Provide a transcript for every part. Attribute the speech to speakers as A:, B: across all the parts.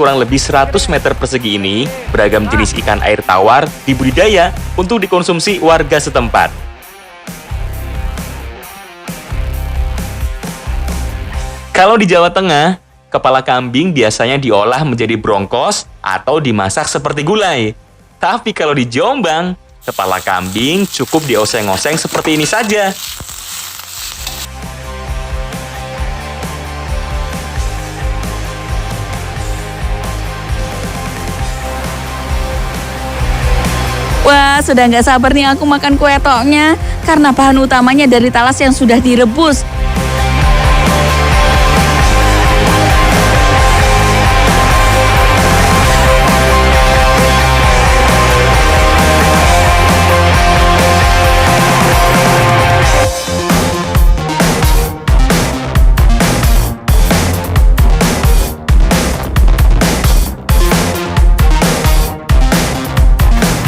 A: kurang lebih 100 meter persegi ini, beragam jenis ikan air tawar dibudidaya untuk dikonsumsi warga setempat. Kalau di Jawa Tengah, kepala kambing biasanya diolah menjadi brongkos atau dimasak seperti gulai. Tapi kalau di Jombang, kepala kambing cukup dioseng-oseng seperti ini saja.
B: Wah, sudah nggak sabar nih aku makan kue toknya. Karena bahan utamanya dari talas yang sudah direbus.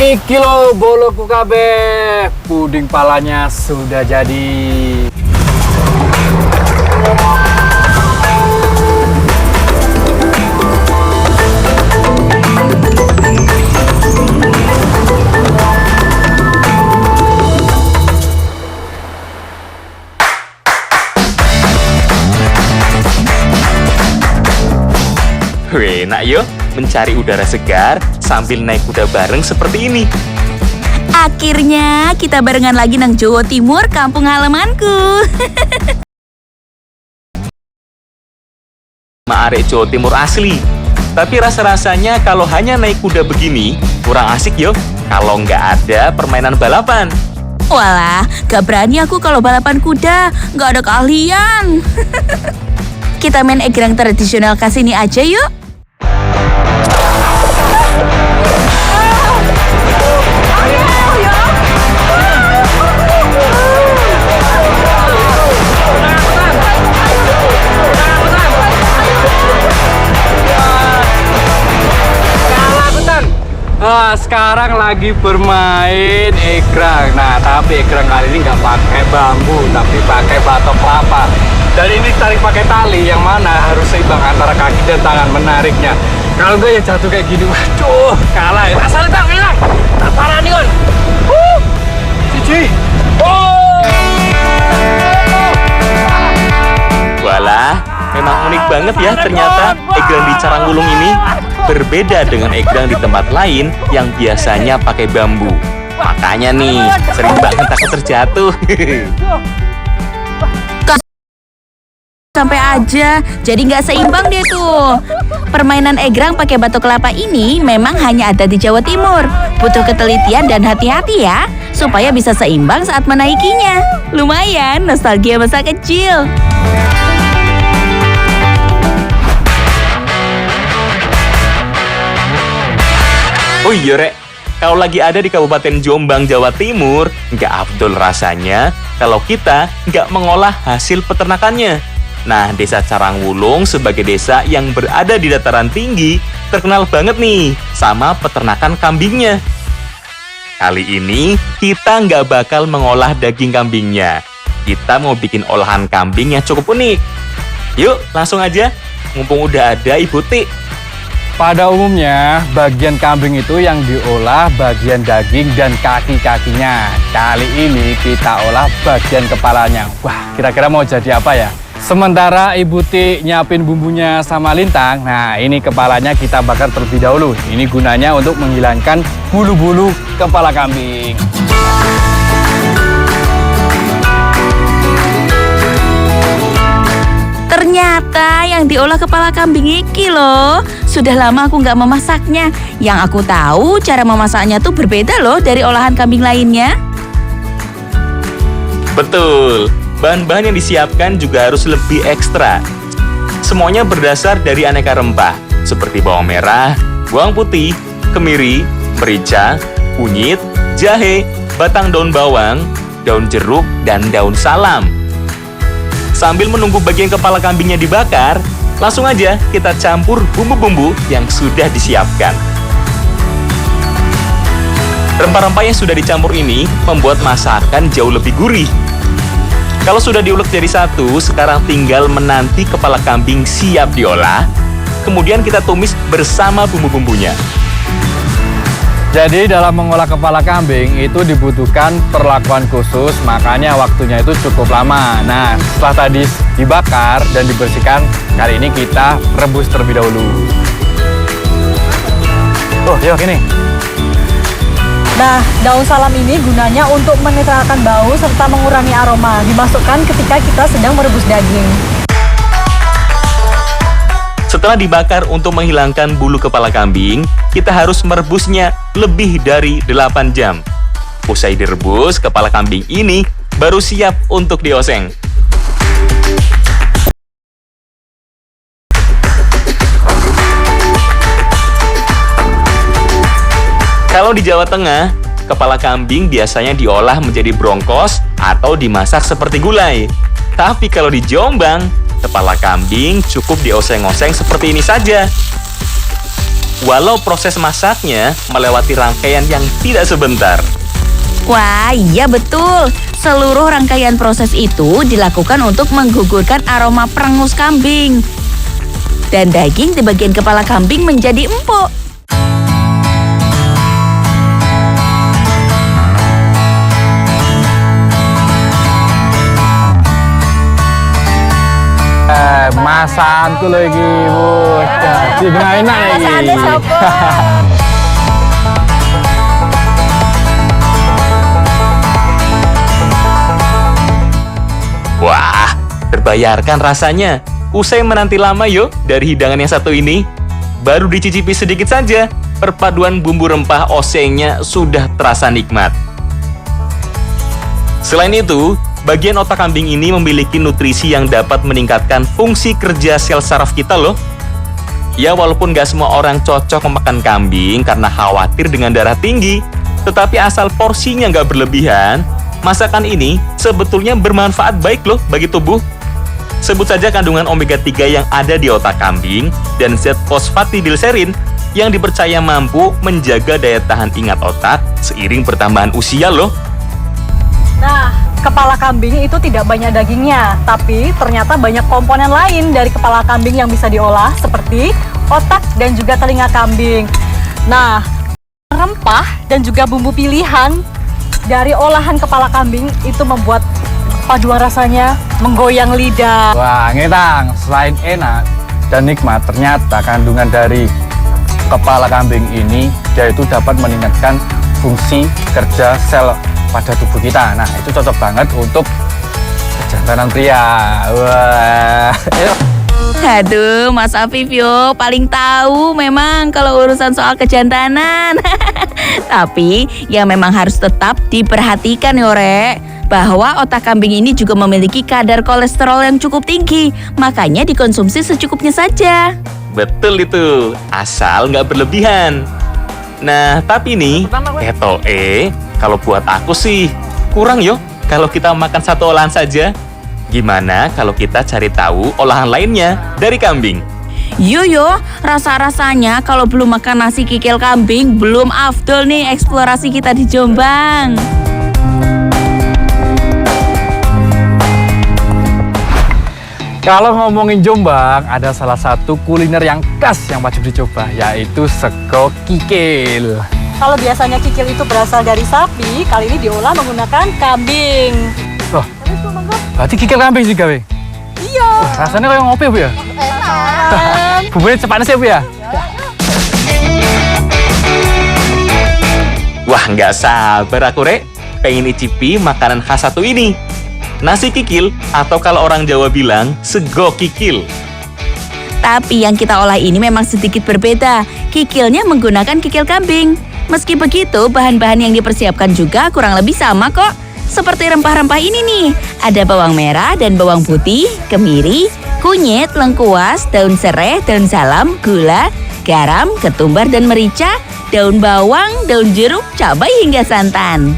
C: Iki lo boloku kabeh, puding palanya sudah jadi.
A: Wih, enak yuk mencari udara segar sambil naik kuda bareng seperti ini.
B: Akhirnya kita barengan lagi nang Jawa Timur, kampung halamanku.
A: Arek Jawa Timur asli. Tapi rasa-rasanya kalau hanya naik kuda begini, kurang asik yuk kalau nggak ada permainan balapan.
B: Walah, gak berani aku kalau balapan kuda, gak ada keahlian. Kita main egrang tradisional khas ini aja yuk.
C: Sekarang lagi bermain egrang. Nah, tapi egrang kali ini nggak pakai bambu, tapi pakai batok kelapa. Dan ini tarik pakai tali, yang mana harus seimbang antara kaki dan tangan menariknya. Kalau nggak ya jatuh kayak gini, waduh, kalah ya. Asal tak hilang, tak parah nih kan. Cici.
A: Walah, memang unik banget ya ternyata egrang di Carangwulung ini. Berbeda dengan egrang di tempat lain yang biasanya pakai bambu. Makanya nih, sering banget aku terjatuh.
B: Sampai aja, jadi nggak seimbang deh tuh. Permainan egrang pakai batok kelapa ini memang hanya ada di Jawa Timur. Butuh ketelitian dan hati-hati ya, supaya bisa seimbang saat menaikinya. Lumayan, nostalgia masa kecil.
A: Oh iya Rek, kalau lagi ada di Kabupaten Jombang, Jawa Timur, nggak afdol rasanya kalau kita nggak mengolah hasil peternakannya. Nah, Desa Carangwulung sebagai desa yang berada di dataran tinggi, terkenal banget nih sama peternakan kambingnya. Kali ini, kita nggak bakal mengolah daging kambingnya. Kita mau bikin olahan kambing yang cukup unik. Yuk, langsung aja, mumpung udah ada Ibu Tik.
C: Pada umumnya, bagian kambing itu yang diolah bagian daging dan kaki-kakinya. Kali ini kita olah bagian kepalanya. Wah, kira-kira mau jadi apa ya? Sementara Ibu Tik nyiapin bumbunya sama lintang, nah ini kepalanya kita bakar terlebih dahulu. Ini gunanya untuk menghilangkan bulu-bulu kepala kambing.
B: Ternyata yang diolah kepala kambing iki loh. Sudah lama aku nggak memasaknya. Yang aku tahu cara memasaknya tuh berbeda loh dari olahan kambing lainnya.
A: Betul, bahan-bahan yang disiapkan juga harus lebih ekstra. Semuanya berdasar dari aneka rempah, seperti bawang merah, bawang putih, kemiri, merica, kunyit, jahe, batang daun bawang, daun jeruk, dan daun salam. Sambil menunggu bagian kepala kambingnya dibakar, langsung aja kita campur bumbu-bumbu yang sudah disiapkan. Rempah-rempah yang sudah dicampur ini membuat masakan jauh lebih gurih. Kalau sudah diulek jadi satu, sekarang tinggal menanti kepala kambing siap diolah. kemudian kita tumis bersama bumbu-bumbunya.
C: Jadi dalam mengolah kepala kambing itu dibutuhkan perlakuan khusus, makanya waktunya itu cukup lama. Nah, setelah tadi dibakar dan dibersihkan, kali ini kita rebus terlebih dahulu. Oh, yuk ini.
D: Nah, daun salam ini gunanya untuk menetralkan bau serta mengurangi aroma. Dimasukkan ketika kita sedang merebus daging.
A: Setelah dibakar untuk menghilangkan bulu kepala kambing, kita harus merebusnya lebih dari 8 jam. Usai direbus, kepala kambing ini baru siap untuk dioseng. Kalau di Jawa Tengah, kepala kambing biasanya diolah menjadi brongkos atau dimasak seperti gulai. Tapi kalau di Jombang, kepala kambing cukup dioseng-oseng seperti ini saja. Walau proses masaknya melewati rangkaian yang tidak sebentar.
B: Wah, iya betul. Seluruh rangkaian proses itu dilakukan untuk menggugurkan aroma perengus kambing. Dan daging di bagian kepala kambing menjadi empuk.
C: Masanku lagi, bocah. Jadi enak lagi.
A: Wah, terbayarkan rasanya. Usai menanti lama yuk dari hidangan yang satu ini. Baru dicicipi sedikit saja, perpaduan bumbu rempah osengnya sudah terasa nikmat. Selain itu, bagian otak kambing ini memiliki nutrisi yang dapat meningkatkan fungsi kerja sel saraf kita loh. Ya walaupun gak semua orang cocok memakan kambing karena khawatir dengan darah tinggi, tetapi asal porsinya gak berlebihan, masakan ini sebetulnya bermanfaat baik loh bagi tubuh. Sebut saja kandungan omega 3 yang ada di otak kambing dan zat fosfatidilserin yang dipercaya mampu menjaga daya tahan ingat otak seiring pertambahan usia loh.
D: Nah, kepala kambing itu tidak banyak dagingnya, tapi ternyata banyak komponen lain dari kepala kambing yang bisa diolah, seperti otak dan juga telinga kambing. Nah, rempah dan juga bumbu pilihan dari olahan kepala kambing itu membuat paduan rasanya menggoyang lidah.
C: Wah, ngetang. Selain enak dan nikmat, ternyata kandungan dari kepala kambing ini yaitu dapat meningkatkan fungsi kerja sel pada tubuh kita. Nah, itu cocok banget untuk kejantanan pria. Wah.
B: Aduh, Mas Afif yo paling tahu memang kalau urusan soal kejantanan. Tapi ya memang harus tetap diperhatikan yo, Rek. Bahwa otak kambing ini juga memiliki kadar kolesterol yang cukup tinggi. Makanya dikonsumsi secukupnya saja.
A: Betul itu, asal nggak berlebihan. Nah, tapi nih, kalau buat aku sih kurang yo kalau kita makan satu olahan saja. Gimana kalau kita cari tahu olahan lainnya dari kambing?
B: Yo, rasa-rasanya kalau belum makan nasi kikil kambing, belum afdol nih eksplorasi kita di Jombang.
C: Kalau ngomongin Jombang, ada salah satu kuliner yang khas yang wajib dicoba, yaitu sego kikil.
D: Kalau biasanya kikil itu berasal dari sapi, kali ini diolah menggunakan kambing.
C: Loh, berarti kikil kambing sih gawe?
D: Iya.
C: Rasanya kayak ngopi Bu ya?
D: Enak.
C: Bumbunya cepat sih Bu ya?
A: Wah, nggak sabar aku, Rek. Pengen icipi makanan khas satu ini. Nasi kikil, atau kalau orang Jawa bilang, sego kikil.
B: Tapi yang kita olah ini memang sedikit berbeda. Kikilnya menggunakan kikil kambing. Meski begitu, bahan-bahan yang dipersiapkan juga kurang lebih sama kok. Seperti rempah-rempah ini nih. Ada bawang merah dan bawang putih, kemiri, kunyit, lengkuas, daun serai, daun salam, gula, garam, ketumbar dan merica, daun bawang, daun jeruk, cabai hingga santan.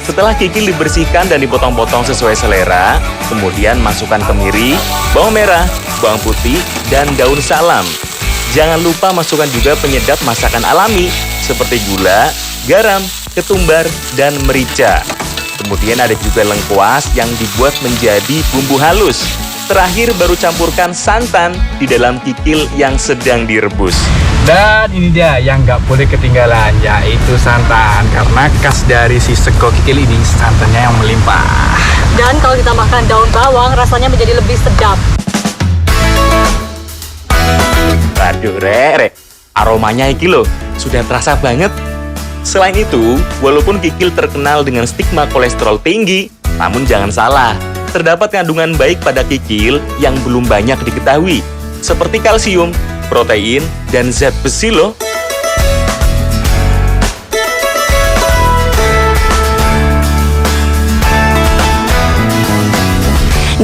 A: Setelah kikil dibersihkan dan dipotong-potong sesuai selera, kemudian masukkan kemiri, bawang merah, bawang putih, dan daun salam. Jangan lupa masukkan juga penyedap masakan alami seperti gula, garam, ketumbar, dan merica. Kemudian ada juga lengkuas yang dibuat menjadi bumbu halus. Terakhir baru campurkan santan di dalam kikil yang sedang direbus.
C: Dan ini dia yang nggak boleh ketinggalan, yaitu santan. Karena khas dari si sego kikil ini, santannya yang melimpah.
D: Dan kalau ditambahkan daun bawang, rasanya menjadi lebih sedap.
A: Waduh, Rek, aromanya iki loh, sudah terasa banget. Selain itu, walaupun kikil terkenal dengan stigma kolesterol tinggi, namun jangan salah, terdapat kandungan baik pada kikil yang belum banyak diketahui, seperti kalsium, protein, dan zat besi loh.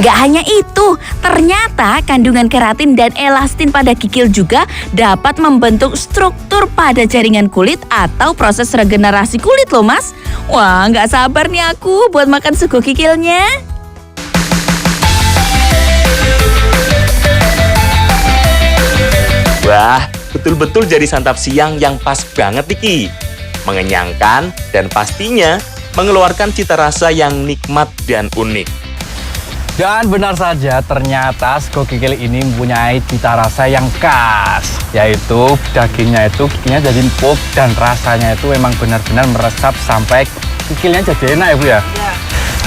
B: Gak hanya itu, ternyata kandungan keratin dan elastin pada kikil juga dapat membentuk struktur pada jaringan kulit atau proses regenerasi kulit loh mas. Wah, gak sabar nih aku buat makan sego kikilnya.
A: Wah, betul-betul jadi santap siang yang pas banget Iki. Mengenyangkan dan pastinya mengeluarkan cita rasa yang nikmat dan unik.
C: Dan benar saja, ternyata sego kikil ini mempunyai cita rasa yang khas, yaitu dagingnya jadi empuk dan rasanya itu memang benar-benar meresap sampai kikilnya jadi enak ya Bu ya.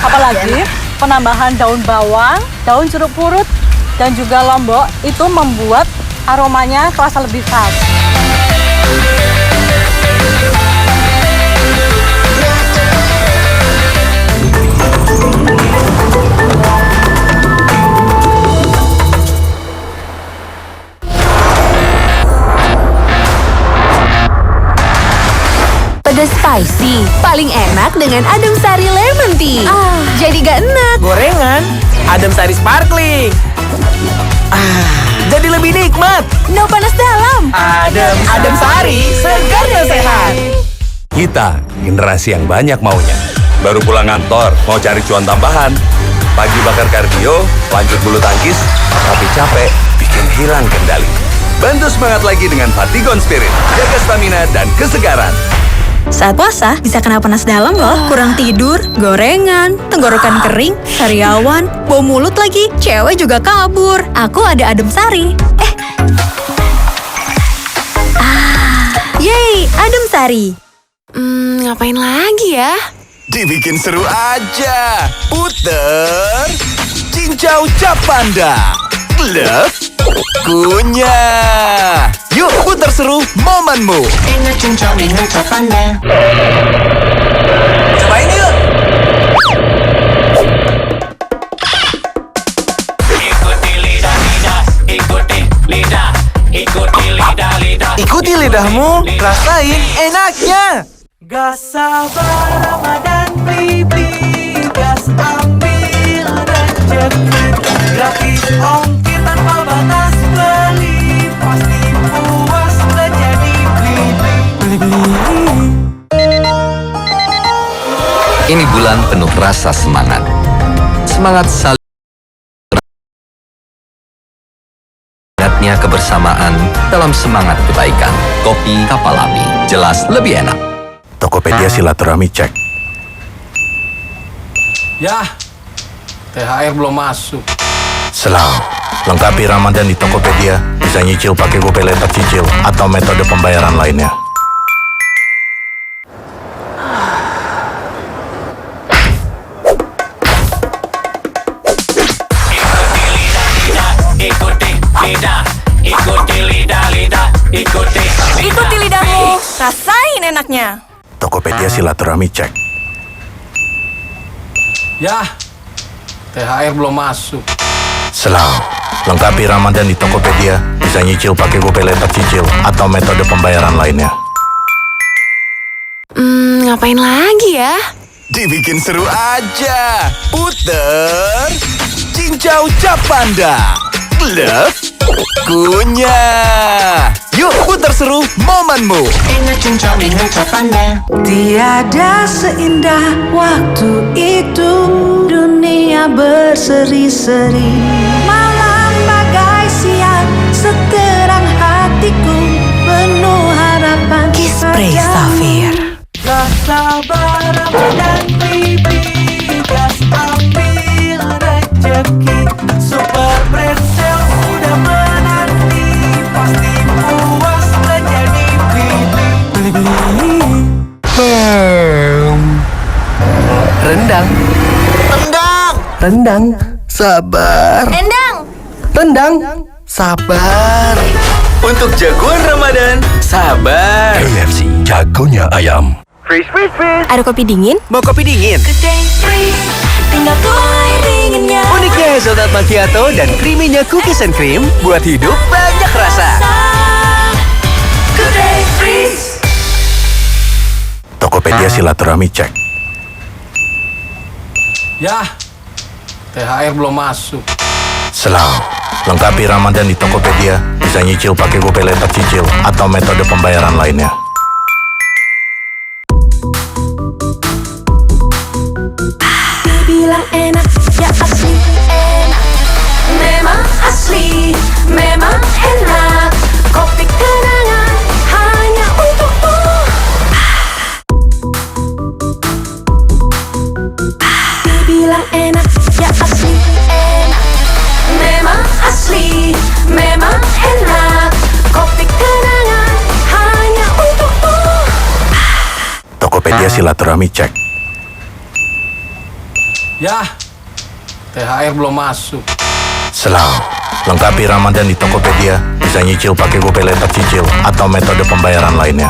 D: Apalagi penambahan daun bawang, daun jeruk purut, dan juga lombok itu membuat aromanya terasa lebih khas.
E: Pedas spicy, paling enak dengan adem sari lemon tea. Jadi gak enak.
F: Gorengan, adem sari sparkling. Jadi lebih nikmat.
E: No panas dalam.
F: Adem sari, segar dan sehat.
G: Kita, generasi yang banyak maunya. Baru pulang kantor, mau cari cuan tambahan. Pagi bakar kardio, lanjut bulu tangkis, tapi capek, bikin hilang kendali. Bantu semangat lagi dengan Fatigon Spirit. Jaga stamina dan kesegaran.
E: Saat puasa bisa kena panas dalam loh. Kurang tidur, gorengan, tenggorokan kering, sariawan, bau mulut lagi, cewek juga kabur. Aku ada adem sari. Yeay, adem sari. Ngapain lagi ya?
G: Dibikin seru aja. Puter, cincau cap panda. Glep, kunyah. Yuk putar seru momenmu.
F: Cobain yuk. Ikuti lidahmu, rasain enaknya. Gas sabar Ramadan pipi, gas ambil rezeki. Gratis ongkir tanpa batas beli, pasti puas menjadi beli-beli.
H: Ini bulan penuh rasa semangat. Semangat saling kebersamaan dalam semangat kebaikan. Kopi Kapal Api, jelas lebih enak.
G: Tokopedia silaturahmi cek.
C: Ya, THR belum masuk.
G: Selang, lengkapi Ramadan di Tokopedia. Bisa nyicil pakai GoPay Later Cicil atau metode pembayaran lainnya.
E: Ikuti lidahmu, rasain enaknya.
G: Tokopedia silaturahmi cek.
C: Ya, THR belum masuk.
G: Selang, lengkapi Ramadan di Tokopedia. Bisa nyicil pakai GoPay Later Cicil atau metode pembayaran lainnya.
E: Ngapain lagi ya?
G: Dibikin seru aja. Puter, cincau cap panda. Glep, kunyah. Yuk putar seru momenmu.
I: Tiada seindah waktu itu, dunia berseri-seri. Malam bagai siang, seterang hatiku, penuh harapan.
E: Kispray Safir.
F: Gas sabar Ramadan pipi, gas ambil rezeki. Supaya Rendang, sabar.
B: Endang!
F: Rendang, sabar. Untuk jagoan Ramadan, sabar.
G: KFC, jagonya ayam.
E: Ada kopi dingin?
F: Mau kopi dingin?
E: Tinggal tuang air dinginnya.
F: Uniknya hazelnut macchiato dan creaminya cookies and cream buat hidup banyak rasa.
G: Tokopedia silaturahmi cek.
C: Ya, THR belum masuk.
G: Selang. Lengkapi Ramadan di Tokopedia. Bisa nyicil pakai GoPay Later Cicil atau metode pembayaran lainnya.
I: Bilang enak, ya asli enak. Memang asli, memang enak. Kopi kenangan hanya untukmu. Bilang enak, ya asli enak. Memang asli, memang enak. Kopi kenangan hanya untukmu.
G: Tokopedia silaturahmi cek.
C: Ya, THR belum masuk.
G: Selang. Lengkapi Ramadan di Tokopedia. Bisa nyicil pakai GoPay Later Cicil atau metode pembayaran lainnya.